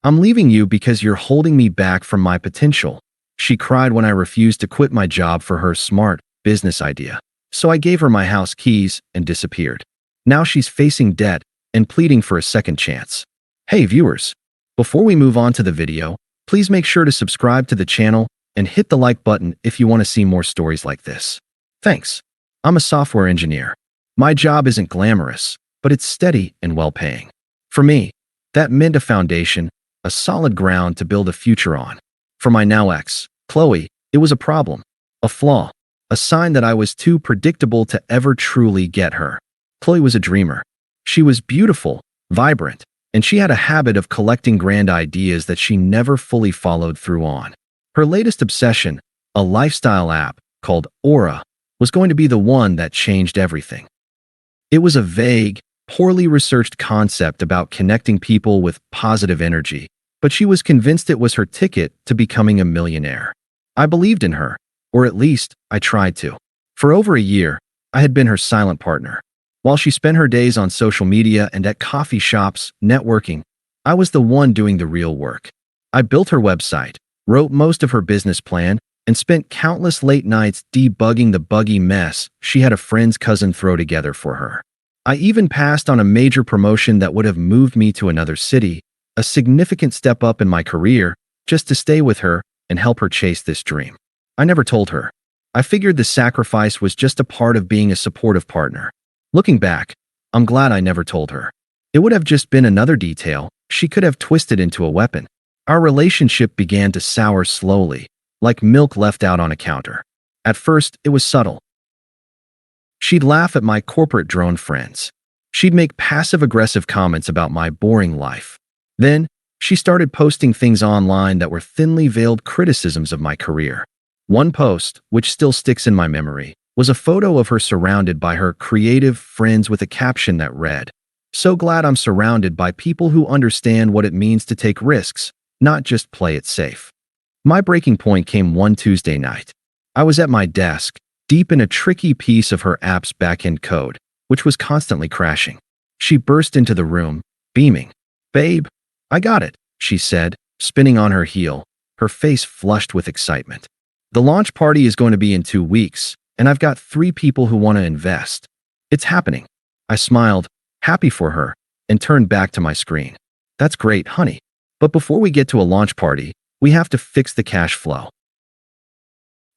I'm leaving you because you're holding me back from my potential. She cried when I refused to quit my job for her smart business idea. So I gave her my house keys and disappeared. Now she's facing debt and pleading for a second chance. Hey viewers, before we move on to the video, please make sure to subscribe to the channel and hit the like button if you want to see more stories like this. Thanks. I'm a software engineer. My job isn't glamorous, but it's steady and well-paying. For me, that meant a foundation, a solid ground to build a future on. For my now ex, Qley, it was a problem, a flaw, a sign that I was too predictable to ever truly get her. Qley was a dreamer. She was beautiful, vibrant, and she had a habit of collecting grand ideas that she never fully followed through on. Her latest obsession, a lifestyle app called Aura, was going to be the one that changed everything. It was a vague, poorly researched concept about connecting people with positive energy, but she was convinced it was her ticket to becoming a millionaire. I believed in her, or at least I tried to. For over a year, I had been her silent partner. While she spent her days on social media and at coffee shops, networking, I was the one doing the real work. I built her website, wrote most of her business plan, and spent countless late nights debugging the buggy mess she had a friend's cousin throw together for her. I even passed on a major promotion that would have moved me to another city, a significant step up in my career, just to stay with her and help her chase this dream. I never told her. I figured the sacrifice was just a part of being a supportive partner. Looking back, I'm glad I never told her. It would have just been another detail she could have twisted into a weapon. Our relationship began to sour slowly, like milk left out on a counter. At first, it was subtle. She'd laugh at my corporate drone friends. She'd make passive-aggressive comments about my boring life. Then, she started posting things online that were thinly veiled criticisms of my career. One post, which still sticks in my memory, was a photo of her surrounded by her creative friends with a caption that read, "So glad I'm surrounded by people who understand what it means to take risks, not just play it safe." My breaking point came one Tuesday night. I was at my desk, deep in a tricky piece of her app's backend code, which was constantly crashing. She burst into the room, beaming. "Babe, I got it," she said, spinning on her heel, her face flushed with excitement. "The launch party is going to be in 2 weeks, and I've got 3 people who want to invest. It's happening." I smiled, happy for her, and turned back to my screen. "That's great, honey. But before we get to a launch party, we have to fix the cash flow.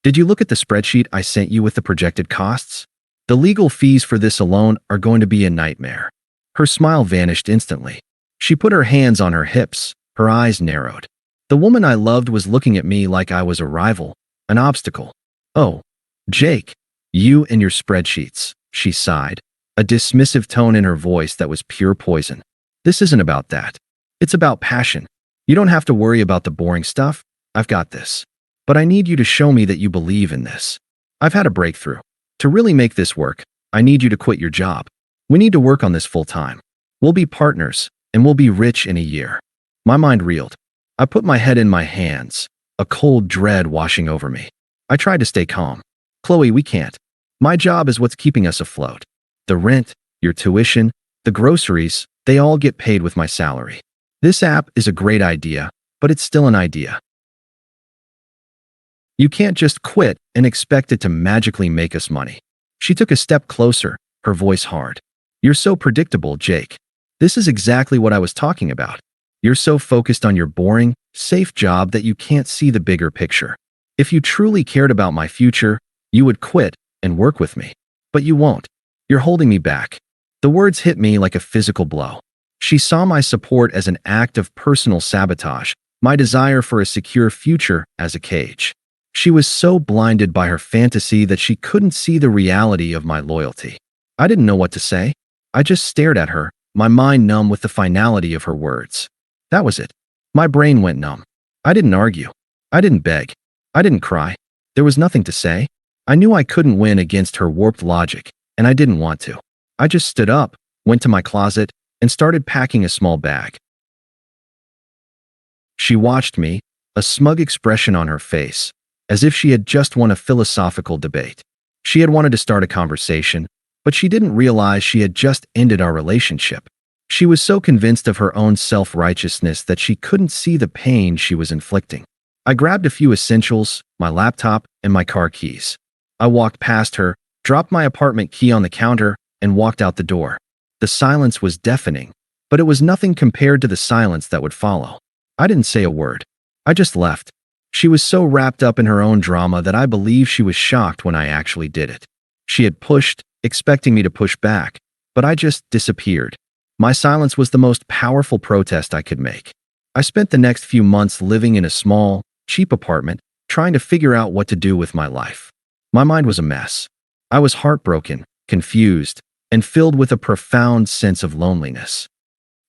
Did you look at the spreadsheet I sent you with the projected costs? The legal fees for this alone are going to be a nightmare." Her smile vanished instantly. She put her hands on her hips, her eyes narrowed. The woman I loved was looking at me like I was a rival, an obstacle. "Oh, Jake, you and your spreadsheets," she sighed, a dismissive tone in her voice that was pure poison. "This isn't about that. It's about passion. You don't have to worry about the boring stuff. I've got this. But I need you to show me that you believe in this. I've had a breakthrough. To really make this work, I need you to quit your job. We need to work on this full time. We'll be partners, and we'll be rich in a year." My mind reeled. I put my head in my hands, a cold dread washing over me. I tried to stay calm. "Qley, we can't. My job is what's keeping us afloat. The rent, your tuition, the groceries, they all get paid with my salary. This app is a great idea, but it's still an idea. You can't just quit and expect it to magically make us money." She took a step closer, her voice hard. "You're so predictable, Jake. This is exactly what I was talking about. You're so focused on your boring, safe job that you can't see the bigger picture. If you truly cared about my future, you would quit and work with me. But you won't. You're holding me back." The words hit me like a physical blow. She saw my support as an act of personal sabotage, my desire for a secure future as a cage. She was so blinded by her fantasy that she couldn't see the reality of my loyalty. I didn't know what to say. I just stared at her, my mind numb with the finality of her words. That was it. My brain went numb. I didn't argue. I didn't beg. I didn't cry. There was nothing to say. I knew I couldn't win against her warped logic, and I didn't want to. I just stood up, went to my closet, and started packing a small bag. She watched me, a smug expression on her face, as if she had just won a philosophical debate. She had wanted to start a conversation, but she didn't realize she had just ended our relationship. She was so convinced of her own self-righteousness that she couldn't see the pain she was inflicting. I grabbed a few essentials, my laptop, and my car keys. I walked past her, dropped my apartment key on the counter, and walked out the door. The silence was deafening, but it was nothing compared to the silence that would follow. I didn't say a word. I just left. She was so wrapped up in her own drama that I believe she was shocked when I actually did it. She had pushed, expecting me to push back, but I just disappeared. My silence was the most powerful protest I could make. I spent the next few months living in a small, cheap apartment, trying to figure out what to do with my life. My mind was a mess. I was heartbroken, confused, and filled with a profound sense of loneliness.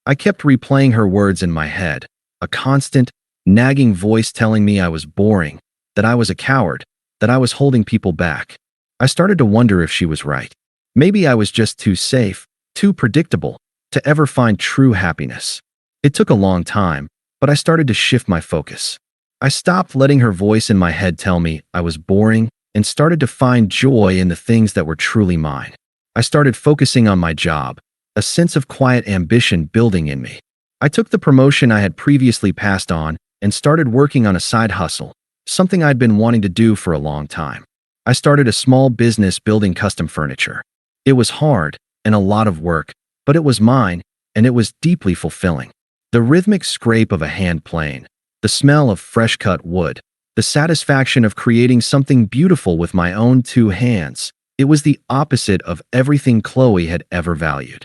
I kept replaying her words in my head, a constant, nagging voice telling me I was boring, that I was a coward, that I was holding people back. I started to wonder if she was right. Maybe I was just too safe, too predictable, to ever find true happiness. It took a long time, but I started to shift my focus. I stopped letting her voice in my head tell me I was boring and started to find joy in the things that were truly mine. I started focusing on my job, a sense of quiet ambition building in me. I took the promotion I had previously passed on and started working on a side hustle, something I'd been wanting to do for a long time. I started a small business building custom furniture. It was hard and a lot of work, but it was mine, and it was deeply fulfilling. The rhythmic scrape of a hand plane, the smell of fresh-cut wood, the satisfaction of creating something beautiful with my own two hands, it was the opposite of everything Qley had ever valued.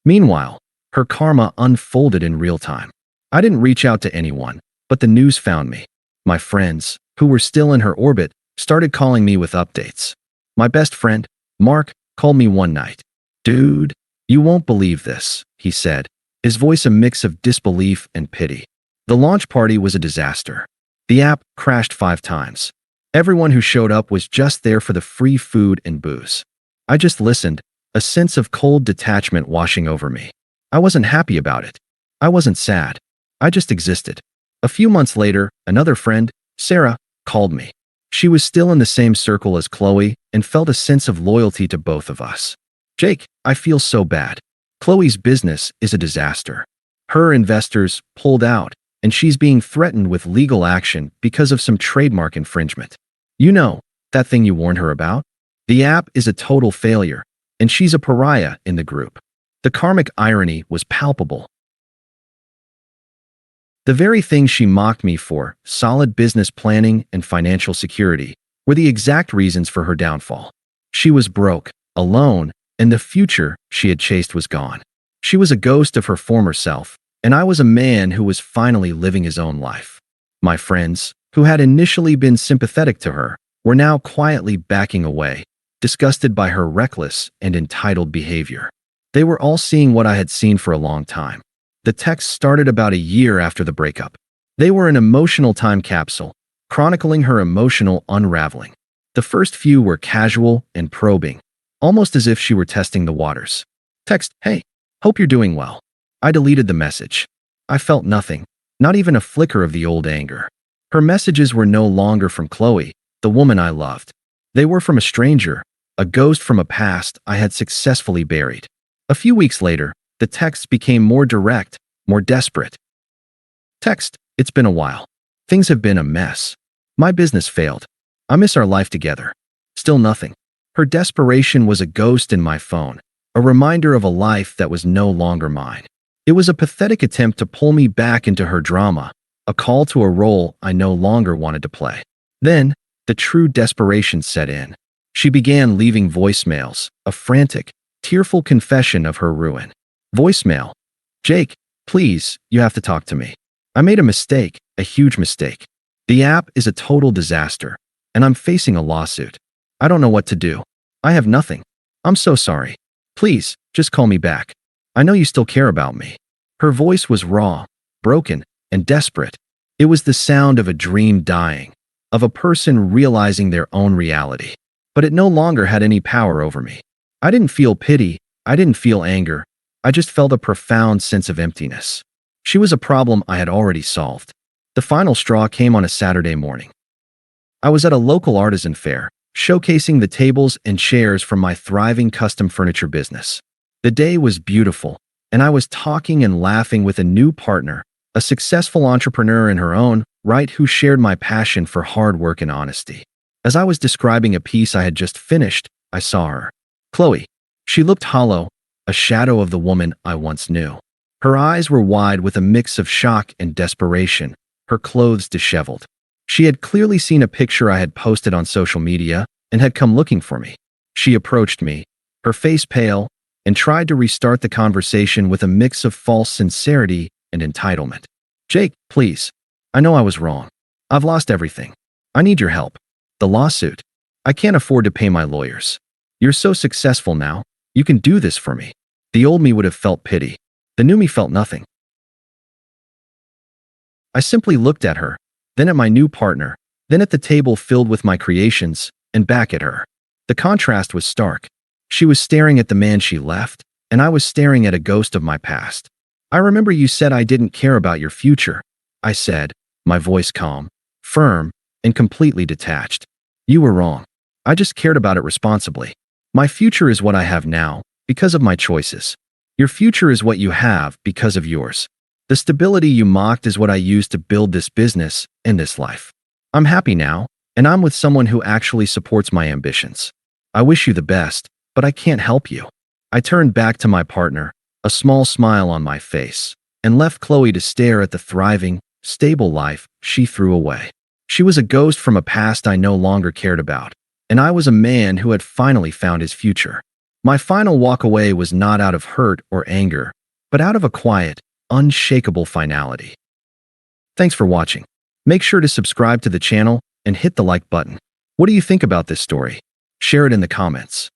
Meanwhile, her karma unfolded in real time. I didn't reach out to anyone, but the news found me. My friends, who were still in her orbit, started calling me with updates. My best friend, Mark, called me one night. "Dude, you won't believe this," he said, his voice a mix of disbelief and pity. The launch party was a disaster. The app crashed 5 times. Everyone who showed up was just there for the free food and booze. I just listened, a sense of cold detachment washing over me. I wasn't happy about it. I wasn't sad. I just existed. A few months later, another friend, Sarah, called me. She was still in the same circle as Qley and felt a sense of loyalty to both of us. "Jake, I feel so bad. Qley's business is a disaster. Her investors pulled out, and she's being threatened with legal action because of some trademark infringement. You know, that thing you warned her about? The app is a total failure, and she's a pariah in the group." The karmic irony was palpable. The very things she mocked me for, solid business planning and financial security, were the exact reasons for her downfall. She was broke, alone, and the future she had chased was gone. She was a ghost of her former self, and I was a man who was finally living his own life. My friends, who had initially been sympathetic to her, were now quietly backing away, disgusted by her reckless and entitled behavior. They were all seeing what I had seen for a long time. The text started about a year after the breakup. They were an emotional time capsule, chronicling her emotional unraveling. The first few were casual and probing, almost as if she were testing the waters. Text, "Hey, hope you're doing well." I deleted the message. I felt nothing, not even a flicker of the old anger. Her messages were no longer from Qley, the woman I loved. They were from a stranger, a ghost from a past I had successfully buried. A few weeks later, the texts became more direct, more desperate. Text, "It's been a while. Things have been a mess. My business failed. I miss our life together." Still nothing. Her desperation was a ghost in my phone, a reminder of a life that was no longer mine. It was a pathetic attempt to pull me back into her drama, a call to a role I no longer wanted to play. Then, the true desperation set in. She began leaving voicemails, a frantic, tearful confession of her ruin. Voicemail, "Jake, please, you have to talk to me. I made a mistake, a huge mistake. The app is a total disaster, and I'm facing a lawsuit. I don't know what to do. I have nothing. I'm so sorry. Please, just call me back. I know you still care about me." Her voice was raw, broken, and desperate. It was the sound of a dream dying, of a person realizing their own reality. But it no longer had any power over me. I didn't feel pity. I didn't feel anger. I just felt a profound sense of emptiness. She was a problem I had already solved. The final straw came on a Saturday morning. I was at a local artisan fair, showcasing the tables and chairs from my thriving custom furniture business. The day was beautiful, and I was talking and laughing with a new partner, a successful entrepreneur in her own right who shared my passion for hard work and honesty. As I was describing a piece I had just finished, I saw her. Qley. She looked hollow, a shadow of the woman I once knew. Her eyes were wide with a mix of shock and desperation, her clothes disheveled. She had clearly seen a picture I had posted on social media and had come looking for me. She approached me, her face pale, and tried to restart the conversation with a mix of false sincerity and entitlement. Jake, please. I know I was wrong. I've lost everything. I need your help. The lawsuit. I can't afford to pay my lawyers. You're so successful now. You can do this for me. The old me would have felt pity. The new me felt nothing. I simply looked at her, then at my new partner, then at the table filled with my creations, and back at her. The contrast was stark. She was staring at the man she left, and I was staring at a ghost of my past. I remember you said I didn't care about your future, I said, my voice calm, firm, and completely detached. You were wrong. I just cared about it responsibly. My future is what I have now, because of my choices. Your future is what you have because of yours. The stability you mocked is what I used to build this business and this life. I'm happy now, and I'm with someone who actually supports my ambitions. I wish you the best, but I can't help you. I turned back to my partner, a small smile on my face, and left Qley to stare at the thriving, stable life she threw away. She was a ghost from a past I no longer cared about, and I was a man who had finally found his future. My final walk away was not out of hurt or anger, but out of a quiet, unshakable finality. Thanks for watching. Make sure to subscribe to the channel and hit the like button. What do you think about this story? Share it in the comments.